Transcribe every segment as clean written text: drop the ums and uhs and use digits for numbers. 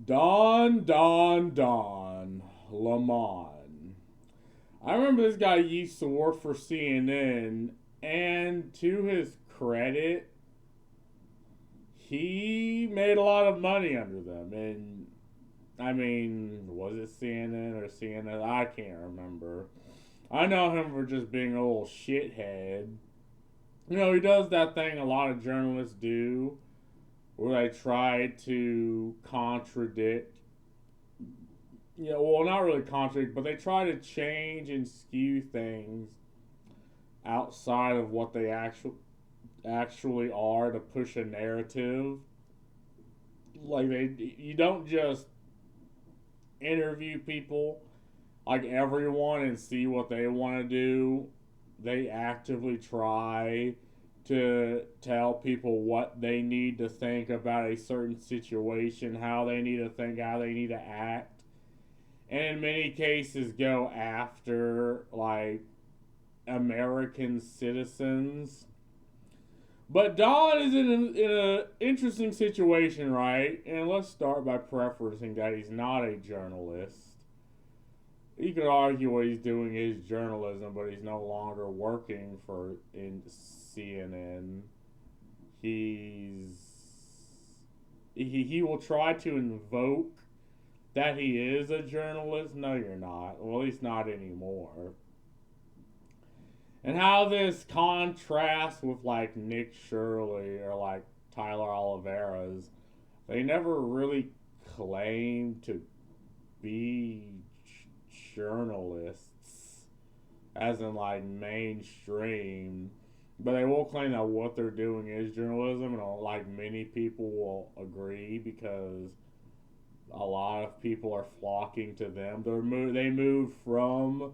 Don Lemon. I remember this guy used to work for CNN, and to his credit, he made a lot of money under them. And I mean, was it CNN or CNN? I can't remember. I know him for just being a little shithead. You know, he does that thing a lot of journalists do, where they try to contradict. Yeah, well, not really contradict, but they try to change and skew things outside of what they actually are to push a narrative. Like you don't just interview people like everyone and see what they want to do. They actively try to tell people what they need to think about a certain situation, how they need to think, how they need to act, and in many cases go after like American citizens. But Don is in an interesting situation, right? And let's start by preferencing that he's not a journalist. You could argue what he's doing is journalism, but he's no longer working for in CNN. He will try to invoke that he is a journalist. No, you're not. Well, at least not anymore. And how this contrasts with like Nick Shirley or like Tyler Oliveira's. They never really claimed to be journalists, as in like mainstream, but they will claim that what they're doing is journalism, and like many people will agree because a lot of people are flocking to them. They moved from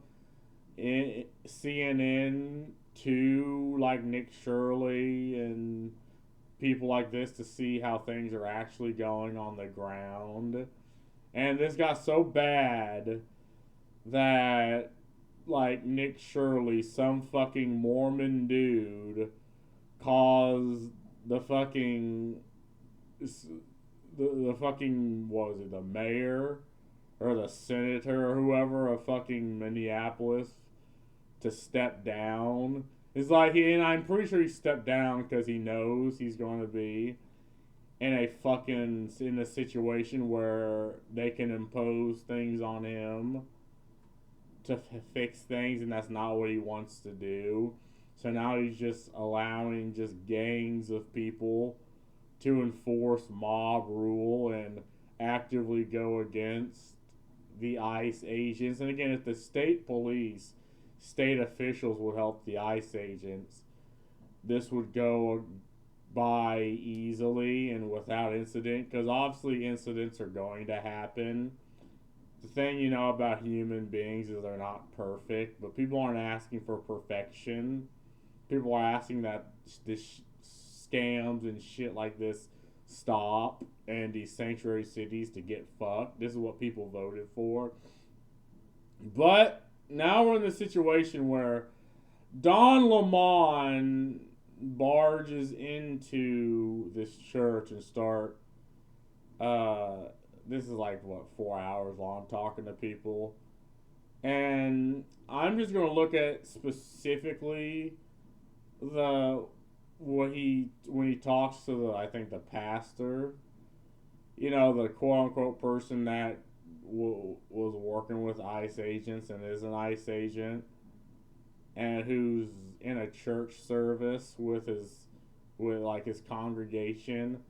CNN to like Nick Shirley and people like this to see how things are actually going on the ground. And this got so bad that like Nick Shirley, some fucking Mormon dude, caused the fucking what was it, the mayor or the senator or whoever of fucking Minneapolis to step down. It's like and I'm pretty sure he stepped down because he knows he's going to be in a situation where they can impose things on him to fix things, and that's not what he wants to do. So now he's just allowing just gangs of people to enforce mob rule and actively go against the ICE agents. And again, if the state police, state officials would help the ICE agents, this would go by easily and without incident, because obviously incidents are going to happen. The thing you know about human beings is they're not perfect, but people aren't asking for perfection. People are asking that this scams and shit like this stop and these sanctuary cities to get fucked. This is what people voted for. But now we're in the situation where Don Lemon barges into this church and start this is like what 4 hours long talking to people, and I'm just going to look at specifically when he talks to the pastor, you know, the quote unquote person that was working with ICE agents and is an ICE agent, and who's in a church service with his congregation,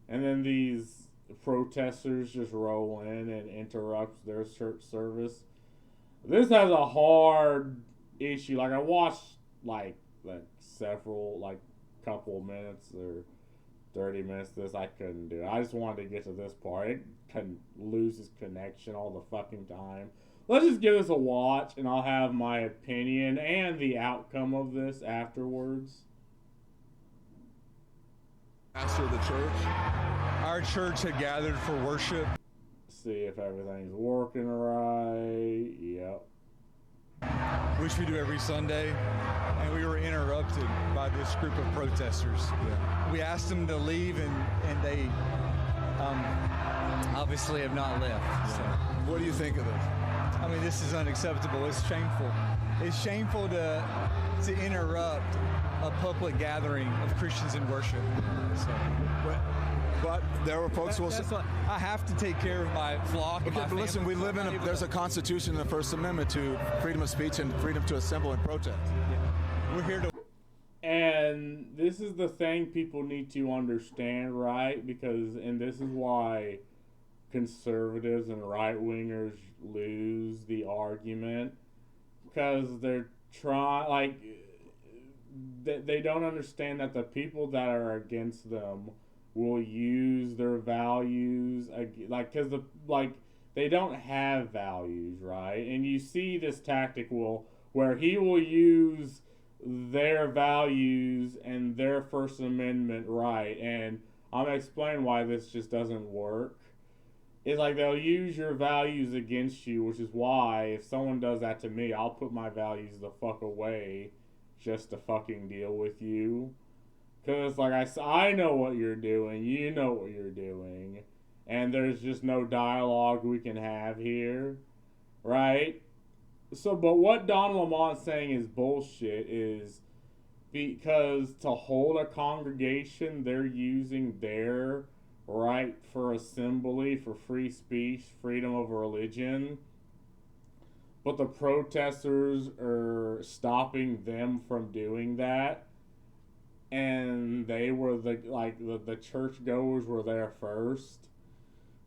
and then these protesters just roll in and interrupt their church service. This has a hard issue. Like I watched like several couple minutes or 30 minutes of this. I couldn't do it. I just wanted to get to this part. It can lose its connection all the fucking time. Let's just give this a watch, and I'll have my opinion and the outcome of this afterwards. Pastor of the church. Our church had gathered for worship. See if everything's working right. Yep. Which we do every Sunday. And we were interrupted by this group of protesters. Yeah. We asked them to leave, and they obviously have not left. So. What do you think of this? I mean, this is unacceptable. It's shameful. It's shameful to interrupt a public gathering of Christians in worship. So, but there were folks who will say, I have to take care of my flock. okay, but listen, we live in there's a constitution in the First Amendment to freedom of speech and freedom to assemble and protest. We're here to. And this is the thing people need to understand, right? And this is why conservatives and right-wingers lose the argument, because they're they don't understand that the people that are against them will use their values, because they don't have values, right? And you see this tactic where he will use their values and their First Amendment right, and I'm gonna explain why this just doesn't work. It's like they'll use your values against you, which is why if someone does that to me, I'll put my values the fuck away just to fucking deal with you. Because I know what you're doing, you know what you're doing, and there's just no dialogue we can have here, right? So, but what Don Lamont's saying is bullshit, is because to hold a congregation, they're using their right for assembly, for free speech, freedom of religion, but the protesters are stopping them from doing that, and they were the churchgoers were there first.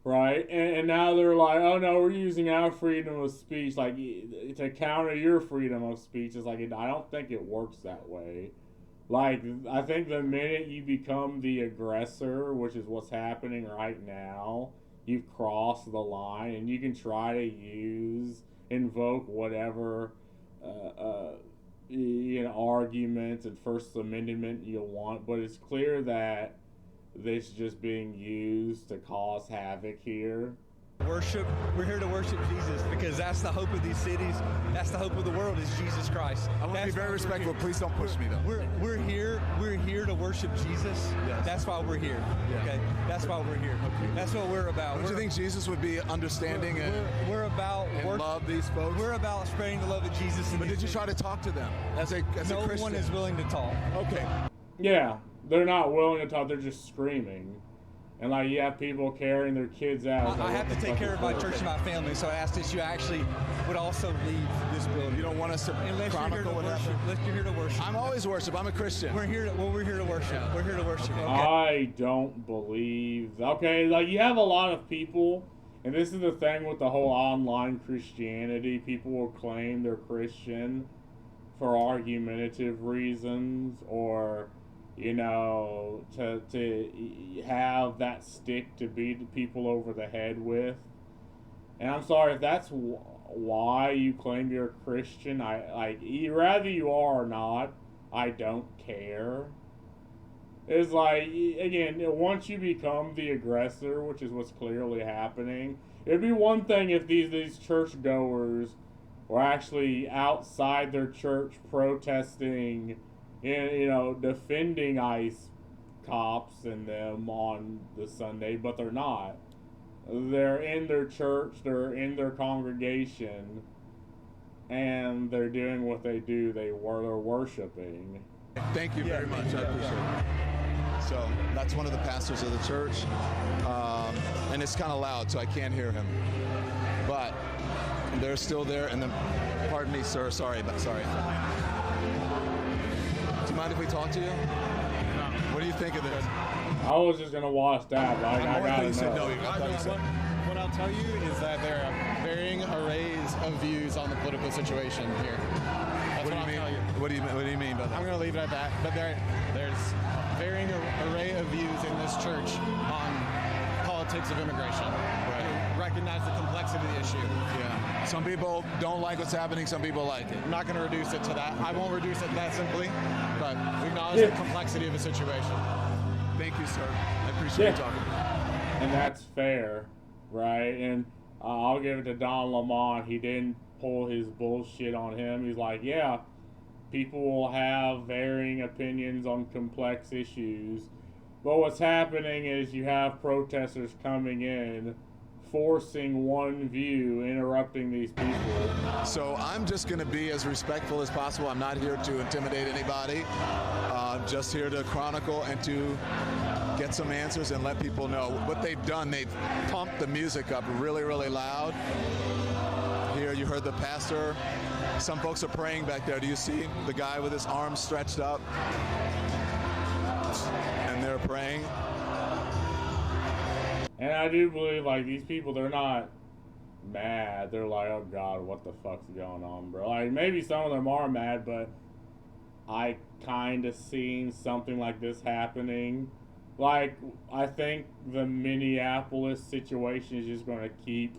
Right, and now they're like, oh no, we're using our freedom of speech to counter your freedom of speech. It's like, I don't think it works that way. I think the minute you become the aggressor, which is what's happening right now, you've crossed the line, and you can try to invoke whatever arguments and First Amendment you want, but it's clear that this is just being used to cause havoc here. Worship. We're here to worship Jesus because that's the hope of these cities. That's the hope of the world is Jesus Christ. I want to be very respectful. Please don't push me though. We're here to worship Jesus. Yes. That's why we're here. Yeah. Okay. That's why we're here. Okay. That's what we're about. Don't you think Jesus would be understanding we're about and love these folks? We're about spreading the love of Jesus. But did you try to talk to them as a Christian? No one is willing to talk. Okay. Yeah, they're not willing to talk. They're just screaming. And you have people carrying their kids out. I have to take care of my church and my family, so I asked that you actually would also leave this building. You don't want us to chronicle what happened? Unless you're here to worship. I'm always worship. I'm a Christian. We're here to worship. Yeah. We're here to worship. Okay. I don't believe. Okay, you have a lot of people, and this is the thing with the whole online Christianity. People will claim they're Christian for argumentative reasons, or to have that stick to beat people over the head with. And I'm sorry if that's why you claim you're a Christian. Rather you are or not, I don't care. It's again, once you become the aggressor, which is what's clearly happening, it'd be one thing if these churchgoers were actually outside their church protesting, defending ICE cops and them on the Sunday, but they're not. They're in their church, they're in their congregation, and they're doing what they do. They're worshiping. Thank you very much. I appreciate it. So that's one of the pastors of the church, and it's kind of loud, so I can't hear him. But they're still there, and then, pardon me, sir. Sorry. Do you mind if we talk to you? No. What do you think of this? I was just gonna watch that, but I gotta know. What I'll tell you is that there are varying arrays of views on the political situation here. That's What do you mean by that? I'm going to leave it at that. But there's varying array of views in this church on politics of immigration. Right. Recognize the complexity of the issue. Yeah. Some people don't like what's happening. Some people like it. I'm not going to reduce it to that. I won't reduce it that simply, but we acknowledge the complexity of the situation. Thank you, sir. I appreciate you talking. And that's fair, right? And I'll give it to Don Lamont. He didn't pull his bullshit on him. He's like, yeah, people will have varying opinions on complex issues, but what's happening is you have protesters coming in forcing one view, interrupting these people. So I'm just going to be as respectful as possible. I'm not here to intimidate anybody. Just here to chronicle and to get some answers and let people know what they've done. They've pumped the music up really, really loud. Here you heard the pastor. Some folks are praying back there. Do you see the guy with his arms stretched up? And they're praying. And I do believe, like, these people, they're not mad. They're like, oh God, what the fuck's going on, bro? Like, maybe some of them are mad, but I kind of seen something like this happening. Like, I think the Minneapolis situation is just going to keep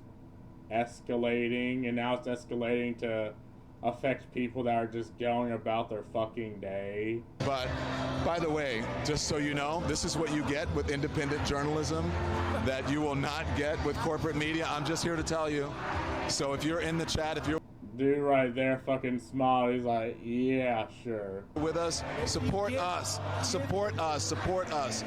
escalating, and now it's escalating to affect people that are just going about their fucking day. But, by the way, just so you know, this is what you get with independent journalism that you will not get with corporate media. I'm just here to tell you. So if you're in the chat, if you're Dude right there fucking smiled. He's like, yeah, sure. with us, support us, support us, support us.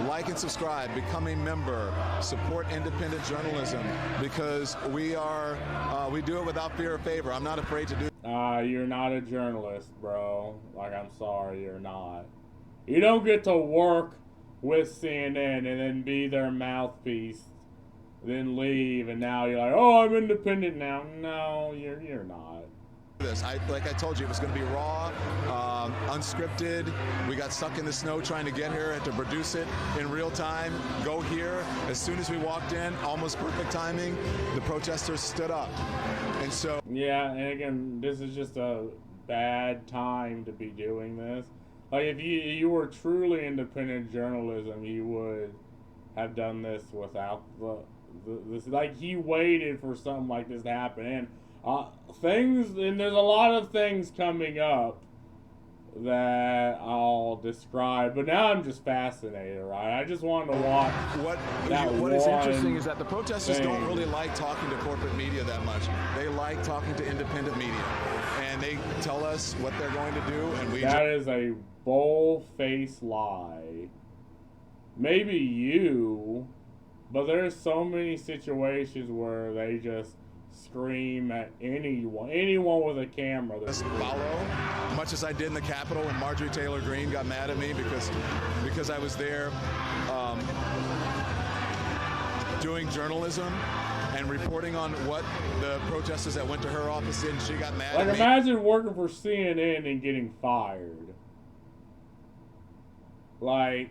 Like and subscribe, become a member, support independent journalism, because we do it without fear or favor. I'm not afraid to do it. You're not a journalist, bro. Like, I'm sorry, you're not. You don't get to work with CNN and then be their mouthpiece, then leave, and now you're like, oh, I'm independent now. No, you're not. Like I told you, it was going to be raw, unscripted. We got stuck in the snow trying to get here and to produce it in real time. Go here. As soon as we walked in, almost perfect timing, the protesters stood up. And so... Yeah, and again, this is just a bad time to be doing this. Like, if you were truly independent journalism, you would have done this without this. Like, he waited for something like this to happen, and there's a lot of things coming up that I'll describe, but now I'm just fascinated, right? I just wanted to watch What is interesting is that the protesters don't really like talking to corporate media that much. They like talking to independent media, and they tell us what they're going to do, and That is a bull-faced lie. Maybe you, but there's so many situations where they just scream at anyone with a camera. Just follow, much as I did in the Capitol when Marjorie Taylor Greene got mad at me because I was there doing journalism and reporting on what the protesters that went to her office did, and she got mad at me. Like, imagine working for CNN and getting fired. Like,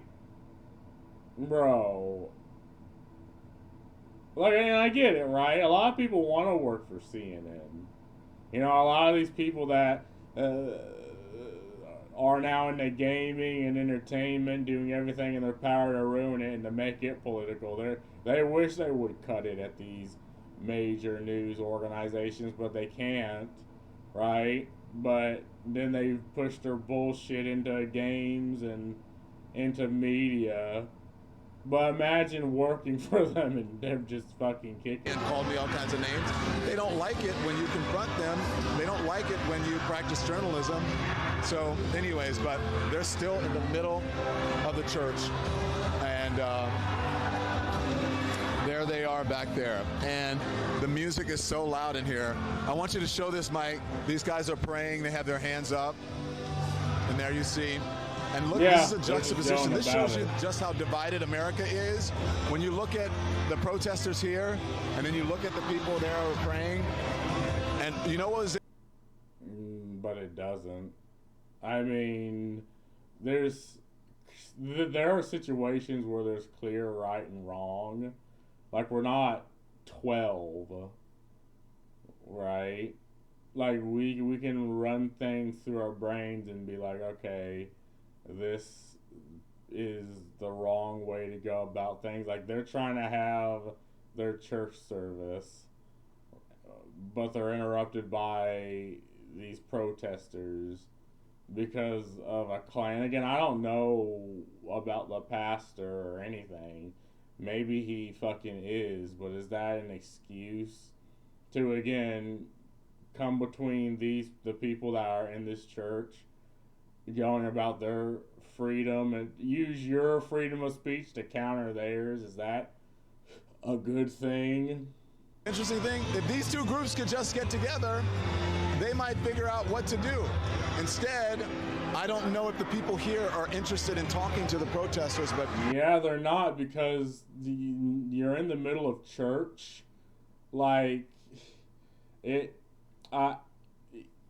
bro. Like, and I get it, right? A lot of people want to work for CNN. You know, a lot of these people that are now into gaming and entertainment, doing everything in their power to ruin it and to make it political. They wish they would cut it at these major news organizations, but they can't, right? But then they push their bullshit into games and into media. But imagine working for them and they're just fucking kicking. And called me all kinds of names. They don't like it when you confront them. They don't like it when you practice journalism. So anyways, but they're still in the middle of the church. And there they are back there. And the music is so loud in here. I want you to show this, Mike. These guys are praying. They have their hands up. And there you see. And look, this is a juxtaposition. This shows you just how divided America is. When you look at the protesters here, and then you look at the people there who are praying, and you know what was... But it doesn't. I mean, there are situations where there's clear right and wrong. Like, we're not 12, right? Like, we can run things through our brains and be like, okay, this is the wrong way to go about things. Like, they're trying to have their church service, but they're interrupted by these protesters because of a Klan. Again, I don't know about the pastor or anything. Maybe he fucking is, but is that an excuse to, again, come between the people that are in this church going about their freedom and use your freedom of speech to counter theirs? Is that a good thing. Interesting thing, if these two groups could just get together, they might figure out what to do. Instead, I don't know if the people here are interested in talking to the protesters, but... Yeah, they're not, because you're in the middle of church. Like, if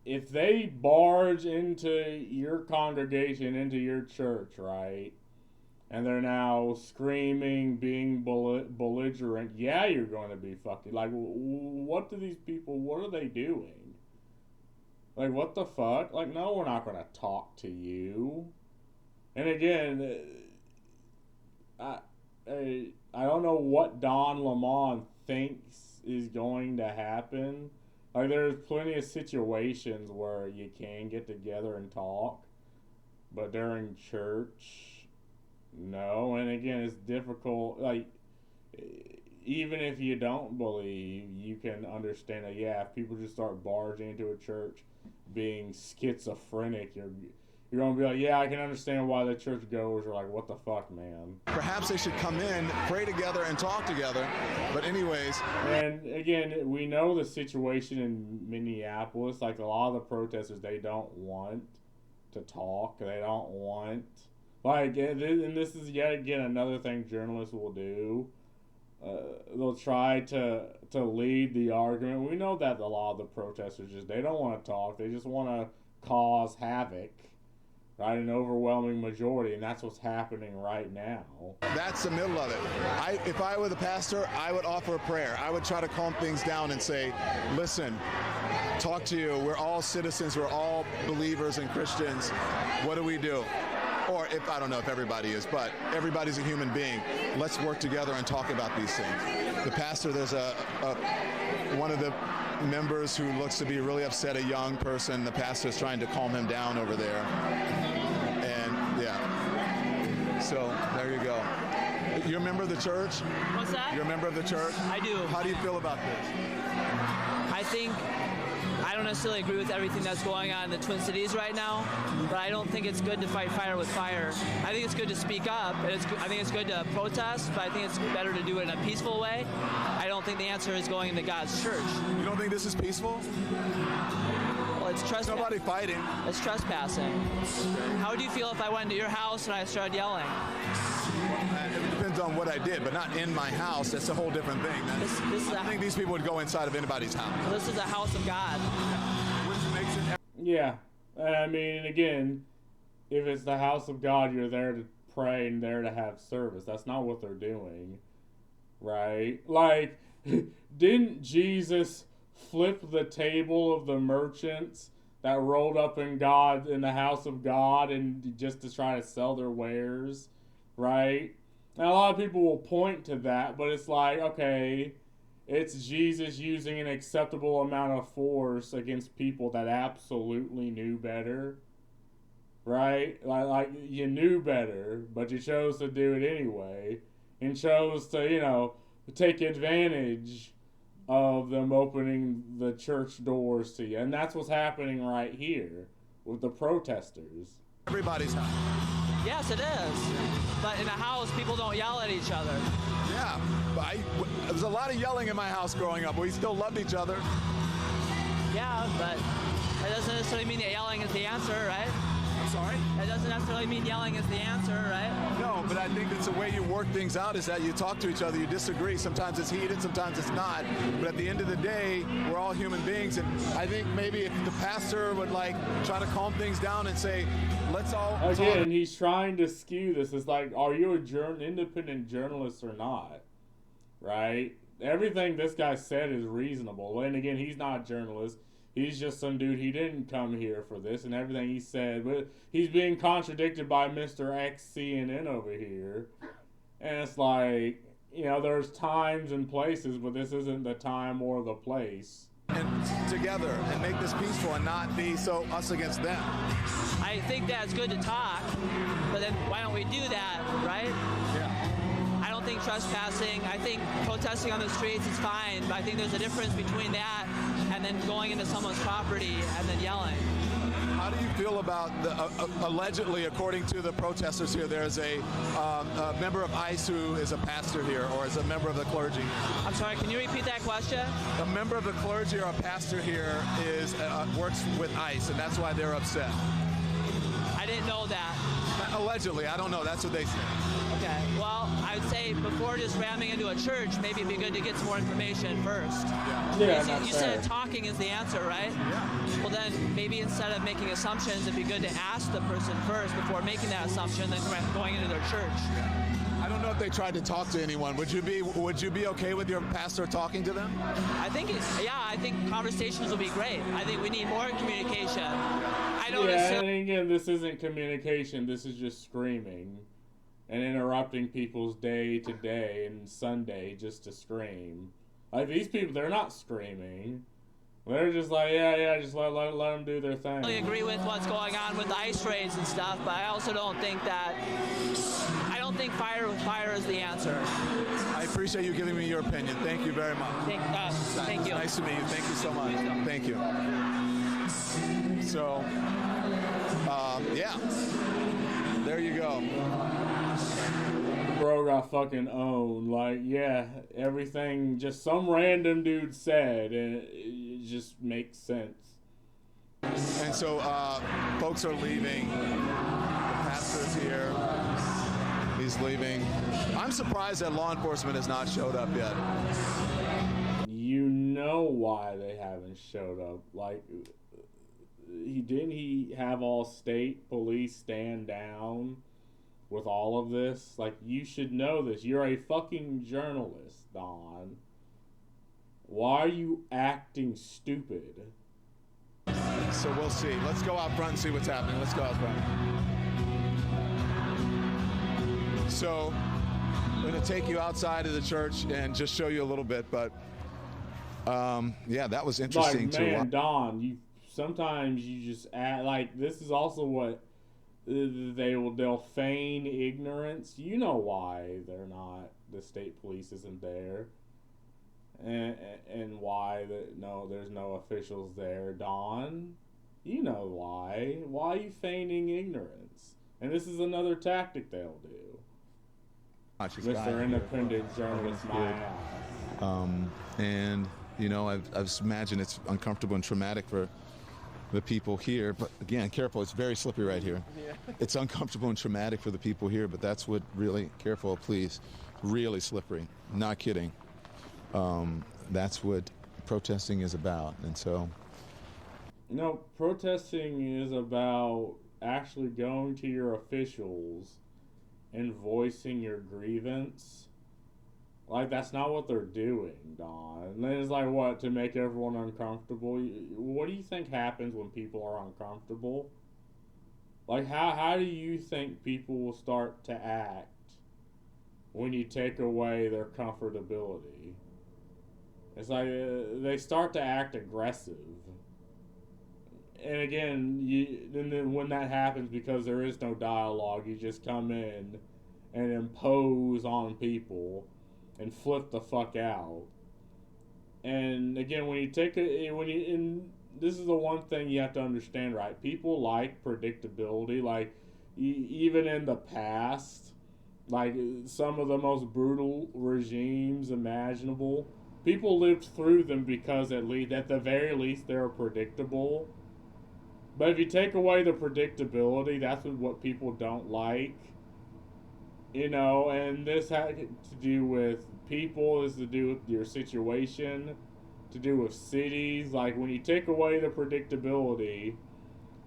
they barge into your congregation, into your church, right, and they're now screaming, being belligerent, yeah, you're going to be fucking... Like, what are they doing? Like, what the fuck? Like, no, we're not going to talk to you. And again, I don't know what Don Lemon thinks is going to happen. Like, there's plenty of situations where you can get together and talk, but during church, no. And again, it's difficult. Like, even if you don't believe, you can understand that, yeah, if people just start barging into a church being schizophrenic, you're going to be like, yeah, I can understand why the churchgoers are like, what the fuck, man? Perhaps they should come in, pray together, and talk together. But anyways... And again, we know the situation in Minneapolis. Like, a lot of the protesters, they don't want to talk. They don't want... Like, and this is yet again another thing journalists will do. They'll try to lead the argument. We know that a lot of the protesters they don't want to talk. They just want to cause havoc, right? An overwhelming majority, and that's what's happening right now. That's the middle of it. If I were the pastor, I would offer a prayer. I would try to calm things down and say, listen, talk to you. We're all citizens. We're all believers and Christians. What do we do? Or if, I don't know if everybody is, but everybody's a human being. Let's work together and talk about these things. The pastor, there's one of the members who looks to be really upset, a young person. The pastor's trying to calm him down over there. And yeah, so there you go. You're a member of the church? What's that? You're a member of the church? I do. How do you feel about this? I don't necessarily agree with everything that's going on in the Twin Cities right now, but I don't think it's good to fight fire with fire. I think it's good to speak up, and I think it's good to protest, but I think it's better to do it in a peaceful way. I don't think the answer is going into God's church. You don't think this is peaceful? Well, it's trespassing. Nobody fighting. It's trespassing. How would you feel if I went into your house and I started yelling? It depends on what I did, but not in my house. That's a whole different thing. I think these people would go inside of anybody's house. Well, this is a house of God. Yeah. I mean, again, if it's the house of God, you're there to pray and there to have service. That's not what they're doing, right? Like, didn't Jesus flip the table of the merchants that rolled up in the house of God and just to try to sell their wares? Right? Now, a lot of people will point to that, but it's like, okay, it's Jesus using an acceptable amount of force against people that absolutely knew better. Right? Like you knew better, but you chose to do it anyway, and chose to, take advantage of them opening the church doors to you. And that's what's happening right here with the protesters. Everybody's house. Yes, it is. But in a house, people don't yell at each other. Yeah, but there's a lot of yelling in my house growing up. We still loved each other. Yeah, but that doesn't necessarily mean that yelling is the answer, right? I'm sorry? That doesn't necessarily mean yelling is the answer, right? No, but I think it's the way you work things out is that you talk to each other, you disagree. Sometimes it's heated, sometimes it's not. But at the end of the day, we're all human beings. And I think maybe if the pastor would try to calm things down and say, let's all Again, talk. he's trying to skew this. It's like, are you an independent journalist or not? Right? Everything this guy said is reasonable. And again, he's not a journalist. He's just some dude. He didn't come here for this, and everything he said. But he's being contradicted by Mr. X CNN over here. And it's like, there's times and places, but this isn't the time or the place. And together and make this peaceful and not be so us against them. I think that it's good to talk, but then why don't we do that, right? Yeah. I don't think trespassing, I think protesting on the streets is fine, but I think there's a difference between that and then going into someone's property and then yelling. How do you feel about allegedly, according to the protesters here, there's a member of ICE who is a pastor here, or is a member of the clergy? I'm sorry, can you repeat that question? A member of the clergy or a pastor here is works with ICE, and that's why they're upset. I didn't know that. Allegedly, I don't know. That's what they say. Okay, well, I would say before just ramming into a church, maybe it'd be good to get some more information first. Yeah, You said talking is the answer, right? Yeah. Well, then maybe instead of making assumptions, it'd be good to ask the person first before making that assumption, then going into their church. I don't know if they tried to talk to anyone. Would you be okay with your pastor talking to them? I think I think conversations will be great. I think we need more communication. I don't Yeah, assume. and again, this isn't communication. This is just screaming and interrupting people's day to day and Sunday just to scream. Like, these people, they're not screaming. They're just like, yeah, just let them do their thing. I agree with what's going on with the ICE raids and stuff, but I also don't think fire with fire is the answer. I appreciate you giving me your opinion. Thank you very much. Thank you. Nice to meet you. Thank you so much. Thank you. So, yeah, there you go. Bro got fucking owned. Like, yeah, everything just some random dude said, and it just makes sense. And so, folks are leaving. The pastor's here. He's leaving. I'm surprised that law enforcement has not showed up yet. You know why they haven't showed up. Like, he have all state police stand down with all of this? Like, you should know this. You're a fucking journalist, Don. Why are you acting stupid? So we'll see. Let's go out front and see what's happening. Let's go out front. So I'm going to take you outside of the church and just show you a little bit, but yeah, that was interesting like, man, to Don, sometimes you just act like this is also what they'll feign ignorance. You know why the state police isn't there, and why there's no officials there, Don. You know why. Why are you feigning ignorance? And this is another tactic they'll do. Mr. Independent Journalist, my ass. And you know, I imagine it's uncomfortable and traumatic for the people here, but again, careful, it's very slippery right here. Yeah. It's uncomfortable and traumatic for the people here, but that's what really, careful, please, really slippery, not kidding. That's what protesting is about, and so. No, protesting is about actually going to your officials and voicing your grievance. Like, that's not what they're doing, Don. And it's like, what, to make everyone uncomfortable? What do you think happens when people are uncomfortable? Like, how do you think people will start to act when you take away their comfortability? It's like, they start to act aggressive. And again, then when that happens, because there is no dialogue, you just come in and impose on people and flip the fuck out. And again, this is the one thing you have to understand, right? People like predictability. Like, even in the past, like some of the most brutal regimes imaginable, people lived through them because at the very least, they're predictable. But if you take away the predictability, that's what people don't like. You know, and this had to do with people, is to do with your situation, to do with cities. Like, when you take away the predictability,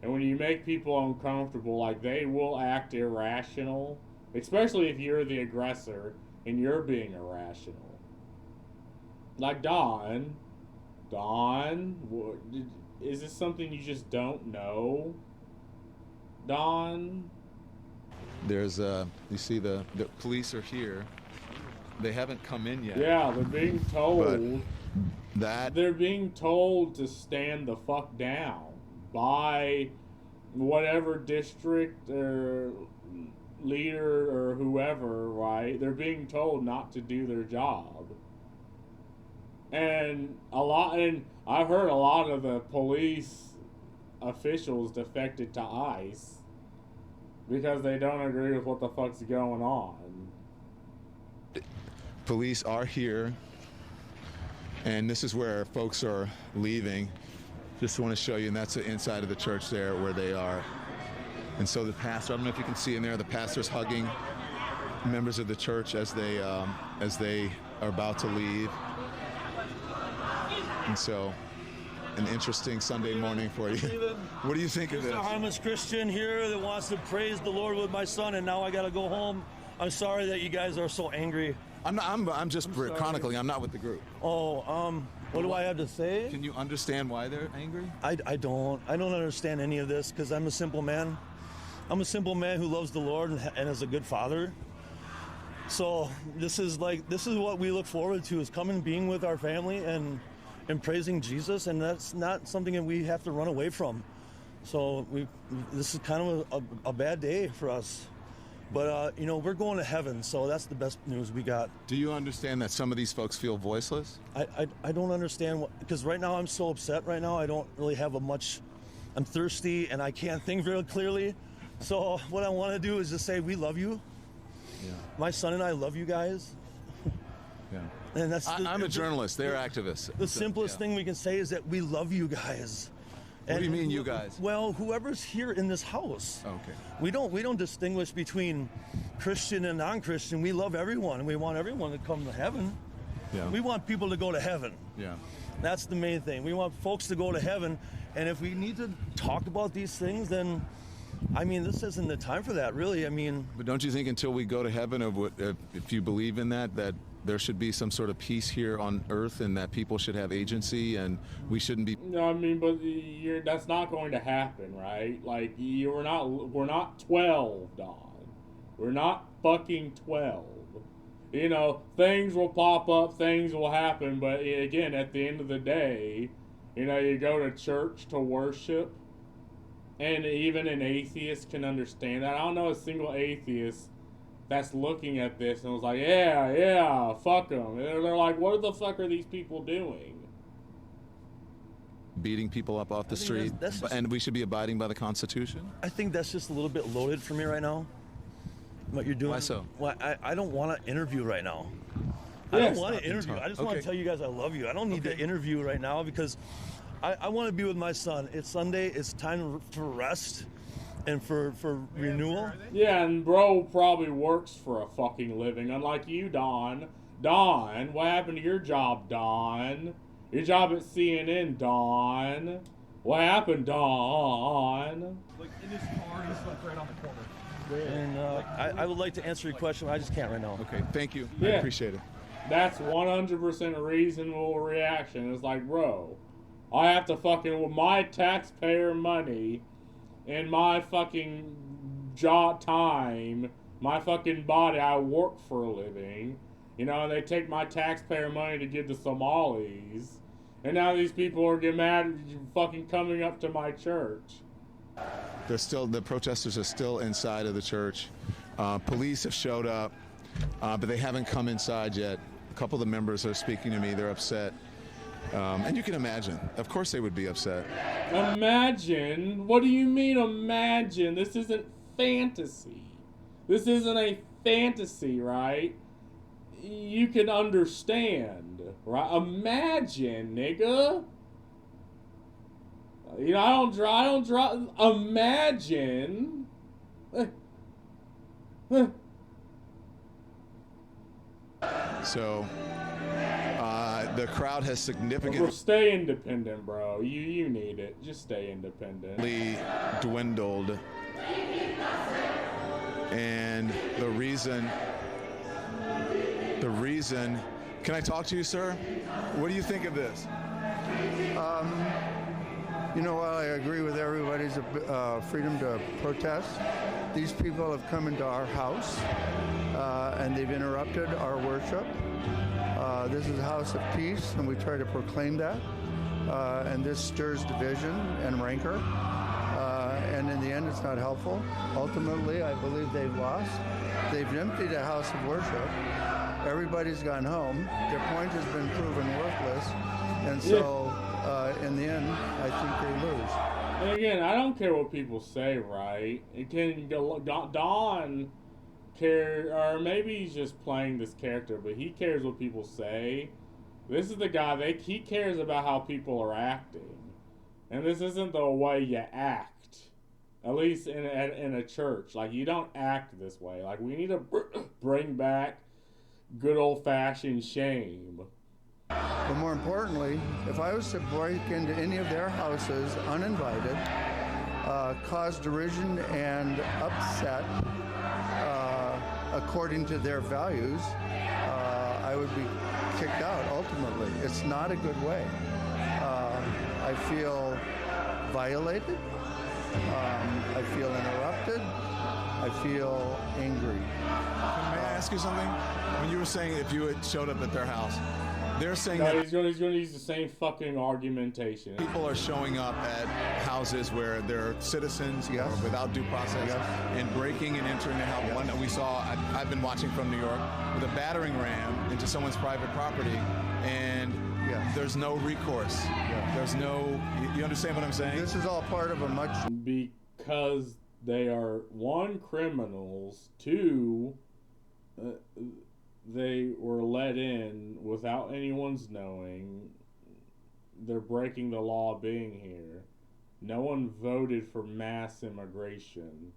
and when you make people uncomfortable, like, they will act irrational, especially if you're the aggressor and you're being irrational. Like, Don, is this something you just don't know, Don? There's you see the police are here. They haven't come in yet. Yeah, they're being told they're being told to stand the fuck down by whatever district or leader or whoever, right? They're being told not to do their job. And I've heard a lot of the police officials defected to ICE because they don't agree with what the fuck's going on. Police are here, and this is where folks are leaving. Just want to show you, and that's the inside of the church there where they are. And so the pastor, I don't know if you can see in there, the pastor's hugging members of the church as they are about to leave. And so, an interesting Sunday morning for you. What do you think of this? Just a harmless Christian here that wants to praise the Lord with my son, and now I got to go home. I'm sorry that you guys are so angry. I'm just chronicling. I'm not with the group. Oh, what do I have to say? Can you understand why they're angry? I don't understand any of this because I'm a simple man. I'm a simple man who loves the Lord and is a good father. So this is what we look forward to, is coming, being with our family and praising Jesus, and that's not something that we have to run away from. So this is kind of a bad day for us. But, we're going to heaven, so that's the best news we got. Do you understand that some of these folks feel voiceless? I don't understand, because right now I'm so upset right now. I don't really have I'm thirsty, and I can't think very clearly. So what I want to do is just say, we love you. Yeah. My son and I love you guys. Yeah. And I'm a journalist. They're activists. The simplest thing we can say is that we love you guys. What do you mean, you guys? Well, whoever's here in this house. Okay. We don't distinguish between Christian and non-Christian. We love everyone, and we want everyone to come to heaven. Yeah. We want people to go to heaven. Yeah. That's the main thing. We want folks to go to heaven, and if we need to talk about these things, then, this isn't the time for that, really. But don't you think until we go to heaven, if you believe in that there should be some sort of peace here on earth, and that people should have agency, and we shouldn't be... No, but that's not going to happen, right? Like, we're not 12, Don. We're not fucking 12. Things will pop up, things will happen, but again, at the end of the day, you go to church to worship, and even an atheist can understand that. I don't know a single atheist that's looking at this and was like, yeah, fuck them. They're like, what the fuck are these people doing? Beating people up off the street, and we should be abiding by the Constitution? I think that's just a little bit loaded for me right now, what you're doing. Why so? Well, I don't want to interview right now. I don't want to interview. I just want to tell you guys I love you. I don't need to interview right now because I want to be with my son. It's Sunday. It's time for rest and for renewal. Yeah, and bro probably works for a fucking living, unlike you, Don. Don, what happened to your job, Don? Your job at CNN, Don. What happened, Don? Like in his car, he's like right on the corner. And I would like to answer your question, but I just can't right now. Okay, thank you. Yeah. I appreciate it. That's 100% a reasonable reaction. It's like, bro, I have to fucking, with my taxpayer money and my fucking job time, my fucking body, I work for a living, and they take my taxpayer money to give to Somalis, and now these people are getting mad fucking coming up to my church. The protesters are still inside of the church. Police have showed up, but they haven't come inside yet. A couple of the members are speaking to me. They're upset. And you can imagine. Of course they would be upset. Imagine? What do you mean imagine? This isn't fantasy. This isn't a fantasy, right? You can understand, right? Imagine, nigga. I don't draw. Imagine. So, the crowd has significantly Stay independent, bro. You need it. Just stay independent. Dwindled. And the reason, can I talk to you, sir? What do you think of this? While I agree with everybody's freedom to protest, these people have come into our house and they've interrupted our worship. This is a house of peace, and we try to proclaim that. And this stirs division and rancor. And in the end, it's not helpful. Ultimately, I believe they've lost. They've emptied a house of worship. Everybody's gone home. Their point has been proven worthless. And so, in the end, I think they lose. And again, I don't care what people say, right? It can Don care, or maybe he's just playing this character, but he cares what people say. This is the guy he cares about how people are acting, and this isn't the way you act. At least in a church, like you don't act this way. Like we need to bring back good old fashioned shame. But more importantly, if I was to break into any of their houses uninvited, cause derision and upset according to their values, I would be kicked out ultimately. It's not a good way. I feel violated. I feel interrupted. I feel angry. May I ask you something? When you were saying if you had showed up at their house, they're saying that that he's going to use the same fucking argumentation. people are showing up at houses where they're citizens or without due process and breaking and entering their house. One that we saw, I've been watching from New York, with a battering ram into someone's private property, and there's no recourse. There's no, you understand what I'm saying? This is all part of a much... Because they are, one, criminals, two, they were let in without anyone's knowing. They're breaking the law being here. No one voted for mass immigration.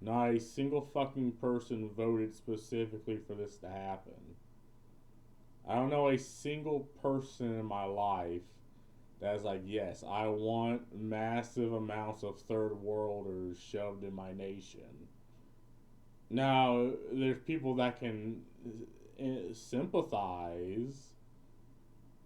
Not a single fucking person voted specifically for this to happen. I don't know a single person in my life that's like, yes, I want massive amounts of third worlders shoved in my nation. Now, there's people that can sympathize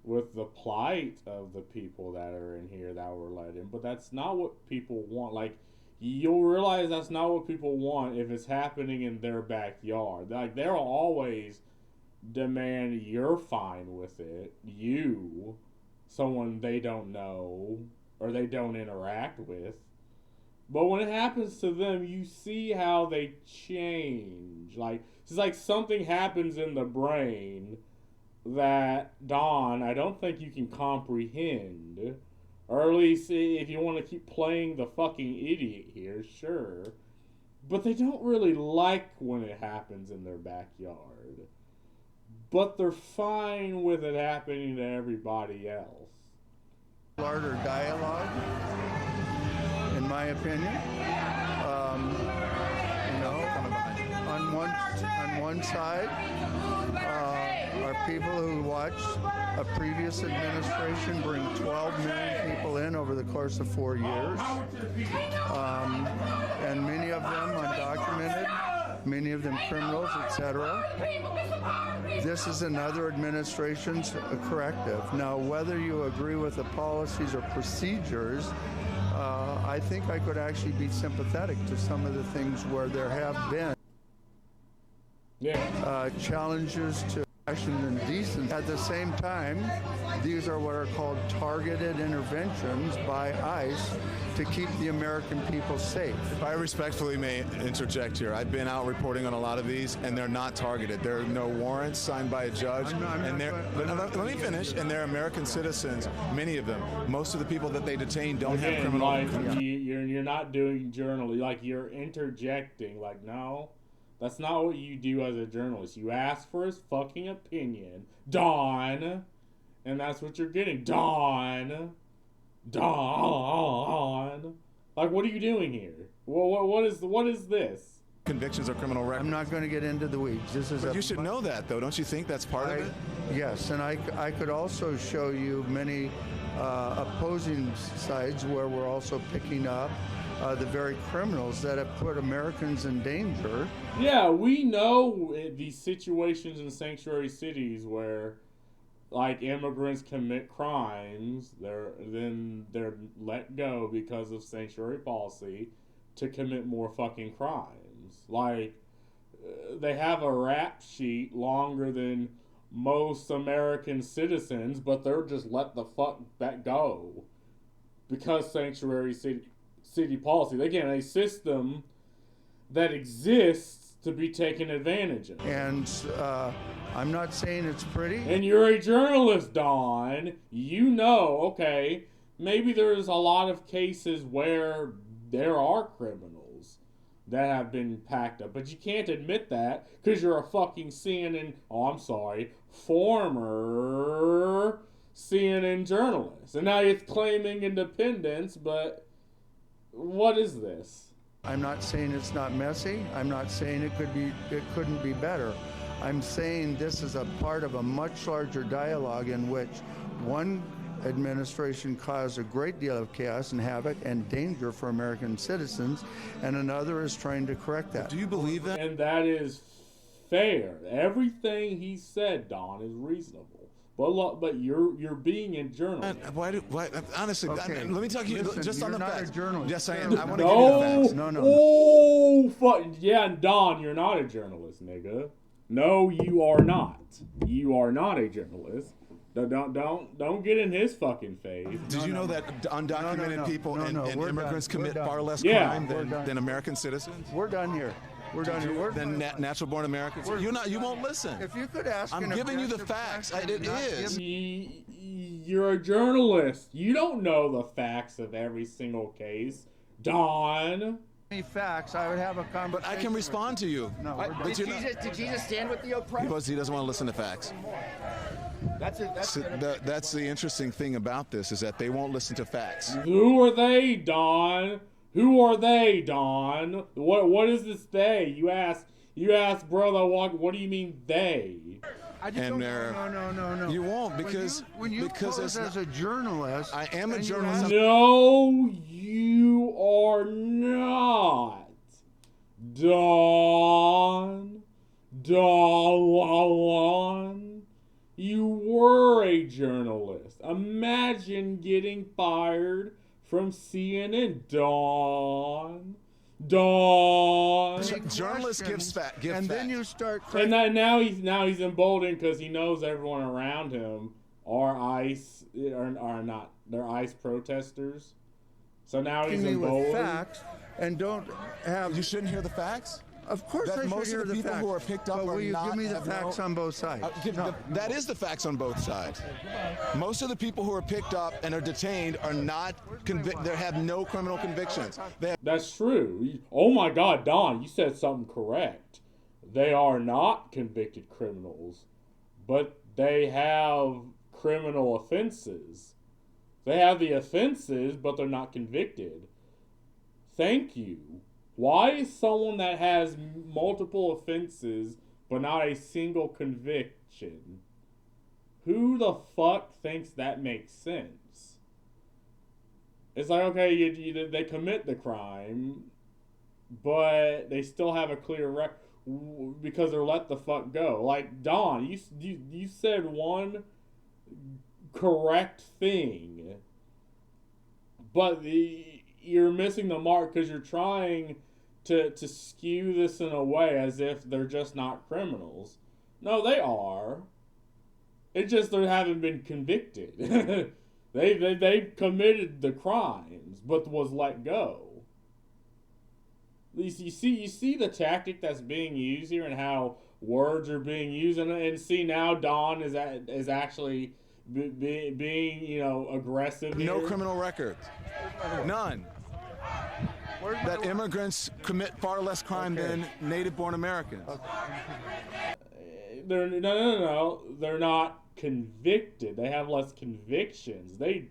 with the plight of the people that are in here that were let in, but that's not what people want. Like, you'll realize that's not what people want if it's happening in their backyard. Like, they'll always demand you're fine with it. You, someone they don't know or they don't interact with. But when it happens to them, you see how they change. Like, it's like something happens in the brain that, Don, I don't think you can comprehend. Or at least if you want to keep playing the fucking idiot here, sure. But they don't really like when it happens in their backyard. But they're fine with it happening to everybody else. Larger dialogue, in my opinion. On one side are people who watched a previous administration bring 12 million people in over the course of 4 years, and many of them undocumented, many of them criminals, etc. This is another administration's corrective. Now, whether you agree with the policies or procedures, I think I could actually be sympathetic to some of the things where there have been challenges to fashion and decency. At the same time, these are what are called targeted interventions by ICE to keep the American people safe. If I respectfully may interject here, I've been out reporting on a lot of these, and they're not targeted. There are no warrants signed by a judge, let me finish. And they're American citizens, many of them. Most of the people that they detain don't have criminal. Like, you're not doing journalism. Like, you're interjecting. Like, no. That's not what you do as a journalist. You ask for his fucking opinion, Don, and that's what you're getting, Don. Like, what are you doing here? What is this? Convictions or criminal records. I'm not going to get into the weeds. But you should know that, though. Don't you think that's part of it? Yes, and I could also show you many opposing sides where we're also picking up the very criminals that have put Americans in danger. Yeah, we know these situations in sanctuary cities where, like, immigrants commit crimes, they're let go because of sanctuary policy to commit more fucking crimes. Like, they have a rap sheet longer than most American citizens, but they're just let the fuck that go because sanctuary city policy. Again, a system that exists to be taken advantage of. And I'm not saying it's pretty. And you're a journalist, Don. You know, okay, maybe there's a lot of cases where there are criminals that have been packed up, but you can't admit that because you're a fucking former CNN journalist. And now you're claiming independence, but what is this? I'm not saying it's not messy. I'm not saying it couldn't be better. I'm saying this is a part of a much larger dialogue in which one administration caused a great deal of chaos and havoc and danger for American citizens, and another is trying to correct that. Do you believe that? And that is fair. Everything he said, Don, is reasonable. But you're being a journalist. Why, honestly, Okay. let me talk to you just on the You're not facts. a journalist. Yes, I am. I want to give you the facts. No. Oh, fuck. Yeah, Don, you're not a journalist, nigga. No, you are not. You are not a journalist. Don't get in his fucking face. Did you know that undocumented people and we're immigrants done. commit We're far done. less Yeah. crime We're done. than American citizens? We're done here. We're done here. Than natural-born Americans? You won't listen. If you could ask I'm an giving you the objective facts. question It and not is. give- You're a journalist. You don't know the facts of every single case, Don. Any facts, I would have a conversation. But I can respond to you. No, we're done. Did Jesus stand with the oppressed? Because he doesn't want to listen to facts. That's the interesting thing about this, is that they won't listen to facts. Who are they, Don? Who are they, Don? What is this they? You ask, brother, what do you mean they? No. You won't, because when you because pose it's as a journalist, I am a and you journalist. ask- No, you are not. Don. You were a journalist. Imagine getting fired from CNN, Don. Journalists give questions, facts. and then you start. And now he's emboldened because he knows everyone around him are ICE are not. They're ICE protesters. So now he's me with emboldened. facts and don't have. You shouldn't hear the facts? Of course, That I should most hear of the the people facts. who are picked up but are will you not- give me the have facts no- on both sides? No. That is the facts on both sides. Most of the people who are picked up and are detained are not convicted. They have no criminal convictions. That's true. Oh my God, Don, you said something correct. They are not convicted criminals, but they have criminal offenses. They have the offenses, but they're not convicted. Thank you. Why is someone that has multiple offenses but not a single conviction? Who the fuck thinks that makes sense? It's like, okay, they commit the crime, but they still have a clear record because they're let the fuck go. Like, Don, you said one correct thing, but you're missing the mark because you're trying to skew this in a way as if they're just not criminals. No, they are. It's just they haven't been convicted. They've committed the crimes, but was let go. You see the tactic that's being used here and how words are being used, and see now Don is actually being aggressive. No here. criminal record. None. That immigrants commit far less crime than native-born Americans. No. They're not convicted. They have less convictions. They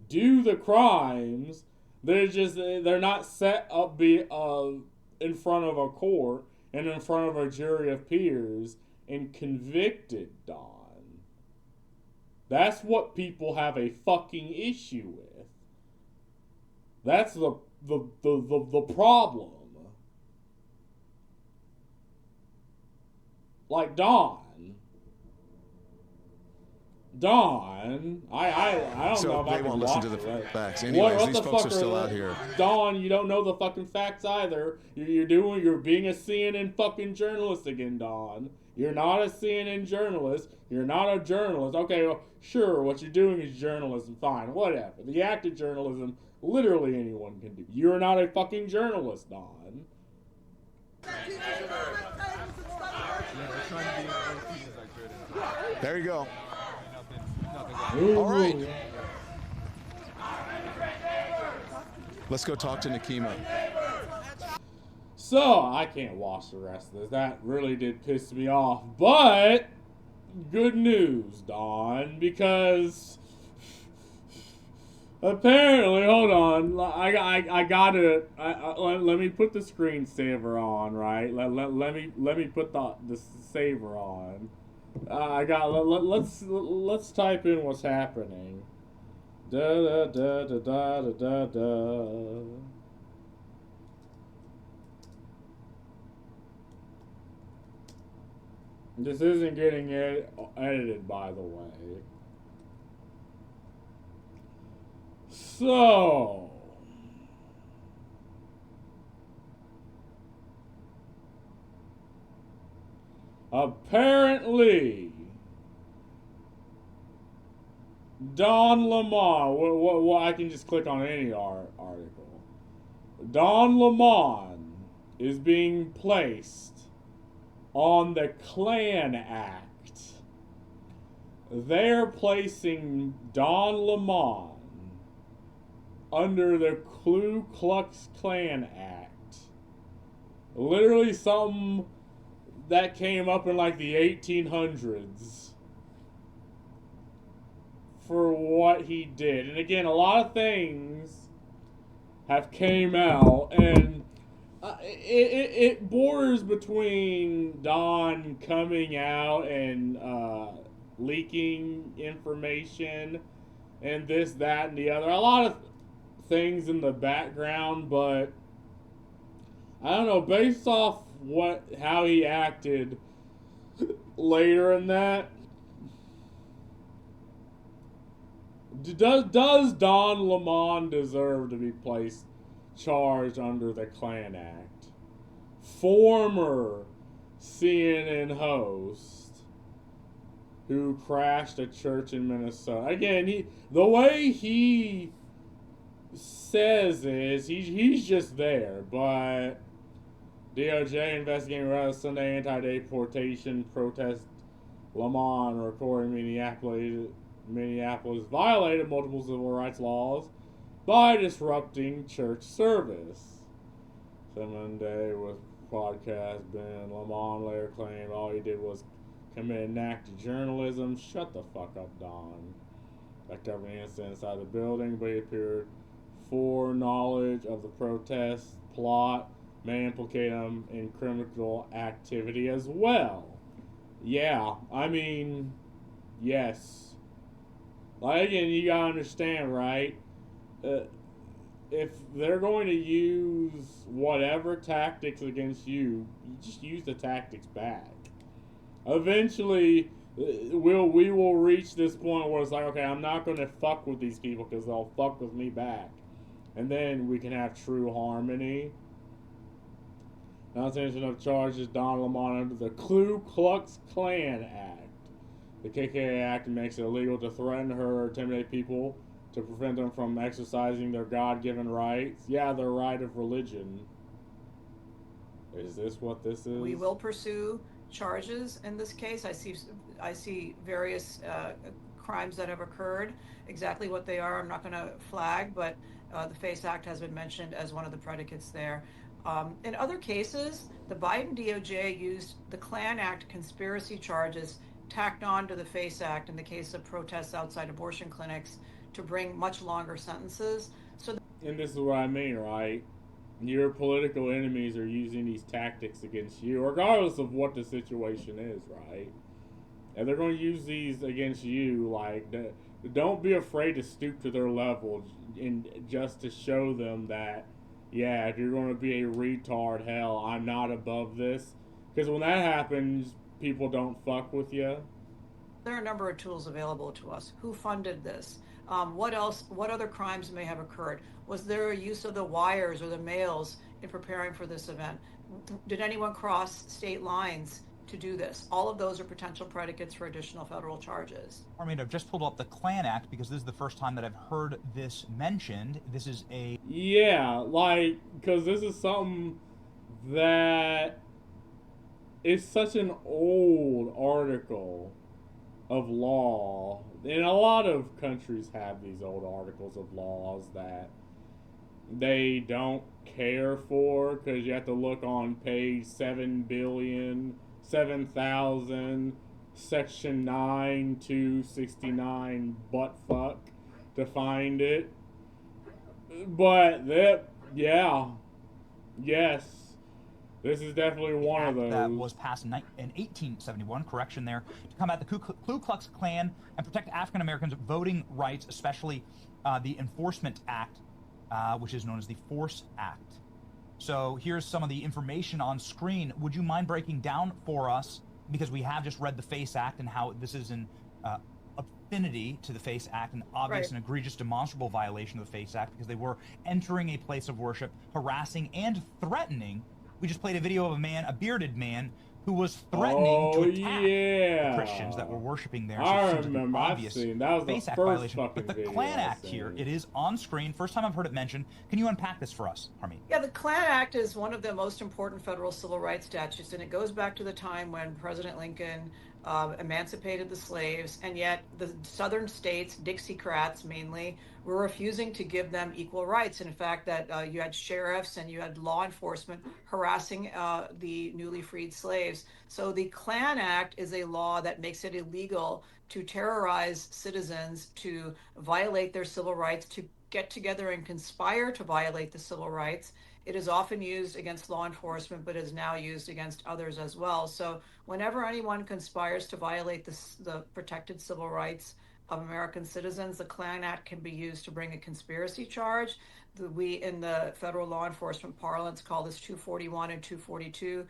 do the crimes. They're not set up in front of a court and in front of a jury of peers and convicted, Don. That's what people have a fucking issue with. That's the problem. Like, Don, I don't know So if I they can won't listen watch to the it, right? facts. Anyways, these the folks fuck are still out here. Don, you don't know the fucking facts either. You're being a CNN fucking journalist again, Don. You're not a CNN journalist. You're not a journalist. Okay, well, sure, what you're doing is journalism. Fine, whatever. The act of journalism, literally anyone can do. You're not a fucking journalist, Don. There you go. Ooh. All right. Let's go talk to Nakima. So, I can't watch the rest of this. That really did piss me off. But, good news, Don, because apparently, hold on, let me put the screensaver on, right? Let me put the saver on. Let's type in what's happening. Da da da da da da da. This isn't getting edited, by the way. So, apparently, Don Lemon, well, I can just click on any article. Don Lemon is being placed on the Klan Act. They're placing Don Lemon under the Ku Klux Klan Act. Literally something that came up in like the 1800s for what he did. And again, a lot of things have came out, and it borders between Don coming out and leaking information and this, that, and the other. A lot of things in the background, but I don't know, based off how he acted later in that, does Don Lemon deserve to be charged under the Klan Act? Former CNN host who crashed a church in Minnesota. Again, the way he says is he's just there, but DOJ investigating arrest Sunday anti-deportation protest. Lemon recording Minneapolis violated multiple civil rights laws by disrupting church service. Monday with podcast Ben Lemon later claimed all he did was commit an act of journalism. Shut the fuck up, Don. That covered the incident inside the building, but he appeared foreknowledge of the protest plot may implicate him in criminal activity as well. Yeah, I mean, yes. Like, again, you gotta understand, right? If they're going to use whatever tactics against you, you just use the tactics back. Eventually, we will reach this point where it's like, okay, I'm not going to fuck with these people because they'll fuck with me back. And then we can have true harmony. Non-sanction of charges Don Lemon under the Ku Klux Klan Act. The KKK Act makes it illegal to threaten or intimidate people to prevent them from exercising their God-given rights. Yeah, their right of religion. Is this what this is? We will pursue charges in this case. I see various crimes that have occurred. Exactly what they are, I'm not going to flag, but the FACE Act has been mentioned as one of the predicates there. In other cases, the Biden DOJ used the Klan Act conspiracy charges tacked on to the FACE Act in the case of protests outside abortion clinics to bring much longer sentences. And this is what I mean, right? Your political enemies are using these tactics against you, regardless of what the situation is, right? And they're going to use these against you, like, don't be afraid to stoop to their level and just to show them that, yeah, if you're going to be a retard, hell, I'm not above this. Because when that happens, people don't fuck with you. There are a number of tools available to us. Who funded this? What else? What other crimes may have occurred? Was there a use of the wires or the mails in preparing for this event? Did anyone cross state lines to do this? All of those are potential predicates for additional federal charges. I mean, I've just pulled up the Klan Act because this is the first time that I've heard this mentioned. This is a... Yeah, like, because this is something that is such an old article of law, and a lot of countries have these old articles of laws that they don't care for, because you have to look on page 7,000,000, section 9,269 buttfuck to find it. But that, yeah, yes, this is definitely one of those. That was passed in 1871, correction there, to combat the Ku Klux Klan and protect African Americans' voting rights, especially the Enforcement Act, which is known as the Force Act. So here's some of the information on screen. Would you mind breaking down for us, because we have just read the FACE Act and how this is an affinity to the FACE Act, an obvious and egregious demonstrable violation of the FACE Act, because they were entering a place of worship, harassing and threatening. We just played a video of a bearded man, who was threatening to attack the Christians that were worshiping there. So I remember. I've seen that was FACE the Act first violation. fucking But the video Klan I Act seen. here, it is on screen. First time I've heard it mentioned. Can you unpack this for us, Harmeet? Yeah, the Klan Act is one of the most important federal civil rights statutes, and it goes back to the time when President Lincoln emancipated the slaves, and yet the southern states, Dixiecrats mainly, were refusing to give them equal rights. In fact, that you had sheriffs and you had law enforcement harassing the newly freed slaves. So the Klan Act is a law that makes it illegal to terrorize citizens, to violate their civil rights, to get together and conspire to violate the civil rights. It is often used against law enforcement, but is now used against others as well. So whenever anyone conspires to violate the protected civil rights of American citizens, the Klan Act can be used to bring a conspiracy charge. We, in the federal law enforcement parlance, call this 241 and 242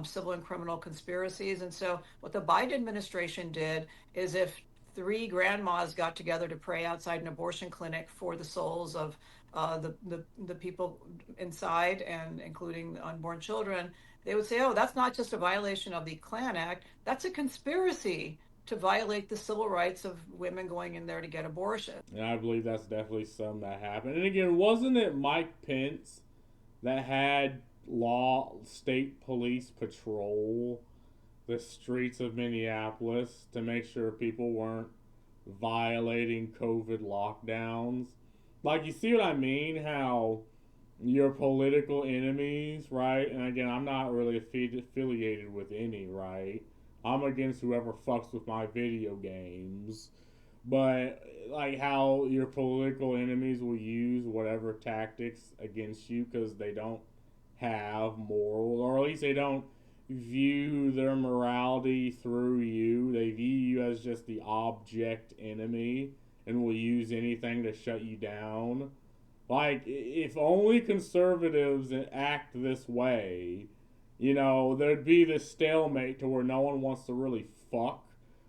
civil and criminal conspiracies. And so what the Biden administration did is, if three grandmas got together to pray outside an abortion clinic for the souls of the people inside, and including the unborn children, they would say, oh, that's not just a violation of the Klan Act, that's a conspiracy to violate the civil rights of women going in there to get abortion. And I believe that's definitely something that happened. And again, wasn't it Mike Pence that had state police patrol the streets of Minneapolis to make sure people weren't violating COVID lockdowns? Like, you see what I mean? How your political enemies, right? And again, I'm not really affiliated with any, right? I'm against whoever fucks with my video games. But, like, how your political enemies will use whatever tactics against you because they don't have morals, or at least they don't view their morality through you. They view you as just the object enemy and will use anything to shut you down. Like, if only conservatives act this way, you know, there'd be this stalemate to where no one wants to really fuck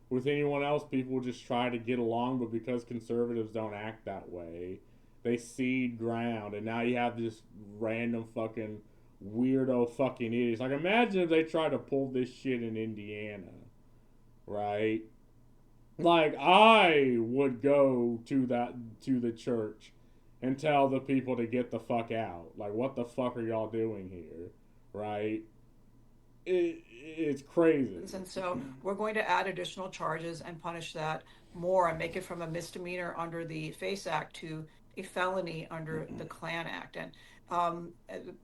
with anyone else. People just try to get along, but because conservatives don't act that way, they cede ground, and now you have this random fucking weirdo fucking idiots. Like, imagine if they tried to pull this shit in Indiana, right? Like, I would go to the church and tell the people to get the fuck out. Like, what the fuck are y'all doing here, right? It's crazy. And so we're going to add additional charges and punish that more and make it from a misdemeanor under the FACE Act to a felony under the Klan Act. And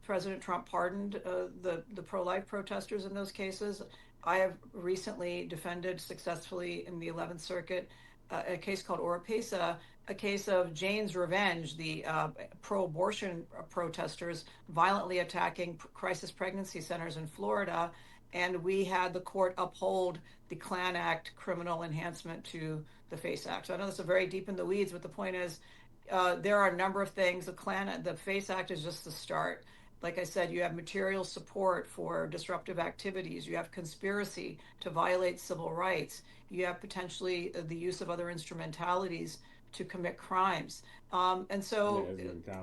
President Trump pardoned the pro-life protesters in those cases. I have recently defended successfully in the 11th Circuit a case called Oropesa, a case of Jane's Revenge, the pro-abortion protesters violently attacking crisis pregnancy centers in Florida. And we had the court uphold the Klan Act criminal enhancement to the FACE Act. So I know this is very deep in the weeds, but the point is, there are a number of things. The FACE Act is just the start. Like I said, you have material support for disruptive activities. You have conspiracy to violate civil rights. You have potentially the use of other instrumentalities to commit crimes. And so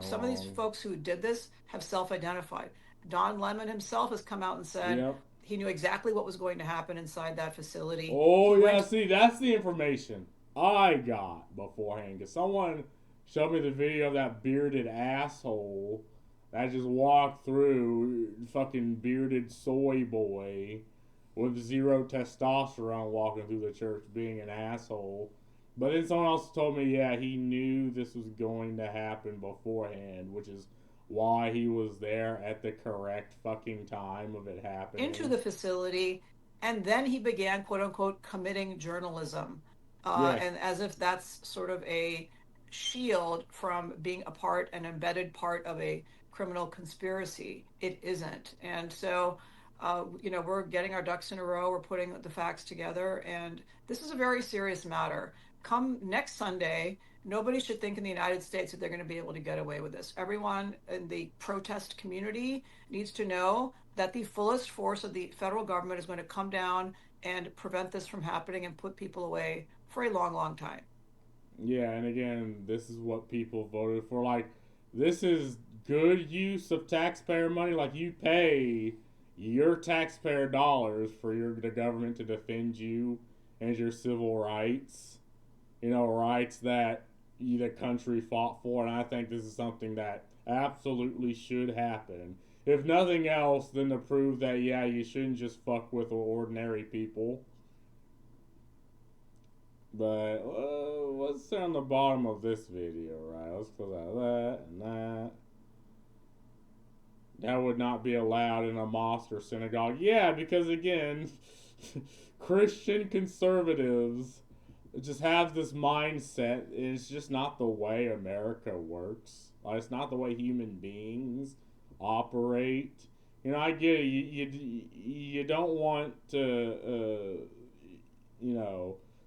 some of these folks who did this have self-identified. Don Lemon himself has come out and said he knew exactly what was going to happen inside that facility. Oh, yeah, see, that's the information I got beforehand. Because someone showed me the video of that bearded asshole that just walked through, fucking bearded soy boy with zero testosterone walking through the church being an asshole. But then someone else told me, yeah, he knew this was going to happen beforehand, which is why he was there at the correct fucking time of it happening. Into the facility, and then he began, quote unquote, committing journalism. Yeah. And as if that's sort of a shield from being an embedded part of a criminal conspiracy. It isn't. And so, we're getting our ducks in a row. We're putting the facts together. And this is a very serious matter. Come next Sunday, nobody should think in the United States that they're going to be able to get away with this. Everyone in the protest community needs to know that the fullest force of the federal government is going to come down and prevent this from happening and put people away for a long, long time. Yeah, and again, this is what people voted for. Like, this is good use of taxpayer money. Like, you pay your taxpayer dollars for the government to defend you and your civil rights. Rights that the country fought for, and I think this is something that absolutely should happen. If nothing else, then to prove that, yeah, you shouldn't just fuck with ordinary people. But let's say on the bottom of this video, right? Let's close out that and that. That would not be allowed in a mosque or synagogue. Yeah, because again, Christian conservatives just have this mindset. It's just not the way America works. It's not the way human beings operate. I get it. You don't want to,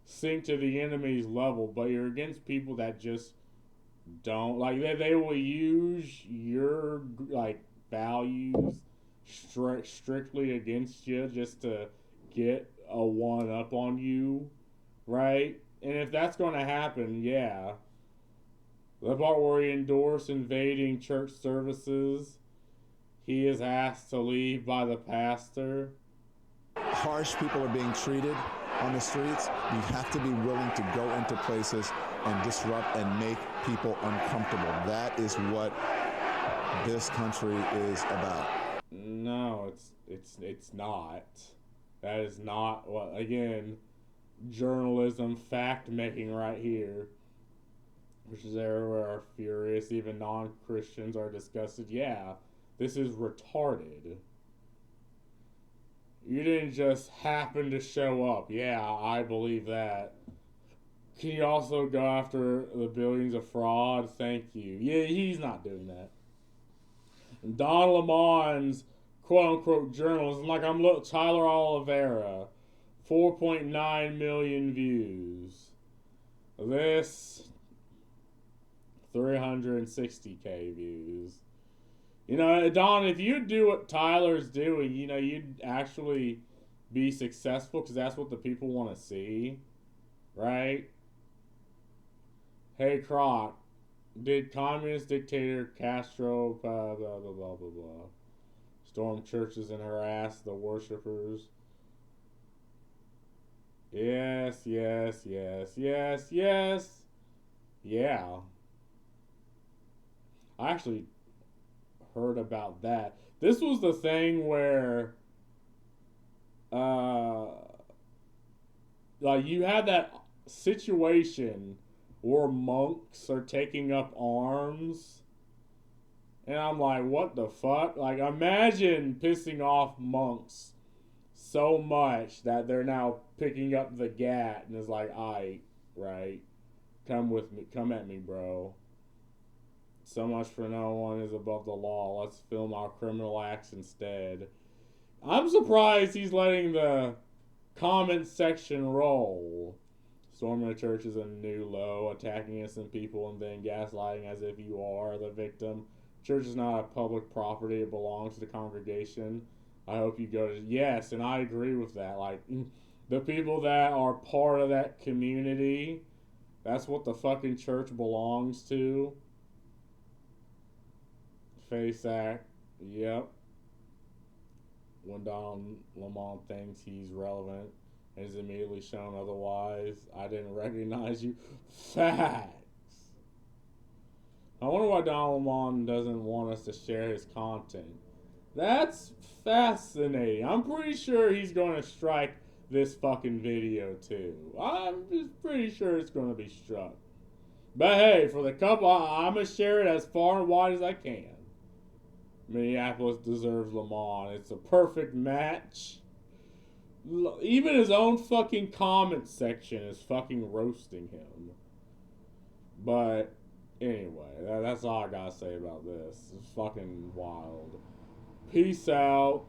sink to the enemy's level, but you're against people that just don't. Like, they will use your, values strictly against you just to get a one-up on you. Right? And if that's going to happen, yeah. The part where he endorsed invading church services, he is asked to leave by the pastor. Harsh people are being treated on the streets. You have to be willing to go into places and disrupt and make people uncomfortable. That is what this country is about. No, it's not. That is not what, again, journalism, fact-making right here, which is everywhere are furious. Even non-Christians are disgusted. Yeah, this is retarded. You didn't just happen to show up. Yeah, I believe that. Can you also go after the billions of fraud? Thank you. Yeah, he's not doing that. And Don Lemon's quote-unquote journalism, like Tyler Oliveira, 4.9 million views. This, 360K views. Don, if you do what Tyler's doing, you'd actually be successful because that's what the people want to see. Right? Hey, Croc, did communist dictator Castro blah, blah, blah, blah, blah, blah, storm churches and harass the worshipers? Yes, yes, yes, yes, yes. Yeah. I actually heard about that. This was the thing where you had that situation where monks are taking up arms, and I'm like, what the fuck? Like, imagine pissing off monks so much that they're now picking up the gat and is like, aight, right, come with me, come at me, bro. So much for no one is above the law. Let's film our criminal acts instead. I'm surprised he's letting the comment section roll. Storming a church is a new low, attacking innocent people and then gaslighting as if you are the victim. Church is not a public property. It belongs to the congregation. I hope you go to... Yes, and I agree with that. Like, the people that are part of that community, that's what the fucking church belongs to. Face act. Yep. When Don Lemon thinks he's relevant and is immediately shown otherwise, I didn't recognize you. Facts. I wonder why Don Lemon doesn't want us to share his content. That's fascinating. I'm pretty sure he's going to strike this fucking video too. I'm just pretty sure it's gonna be struck. But hey, for the couple, I'm gonna share it as far and wide as I can. Minneapolis deserves Lamont. It's a perfect match. Even his own fucking comment section is fucking roasting him. But anyway, that's all I gotta say about this. It's fucking wild. Peace out.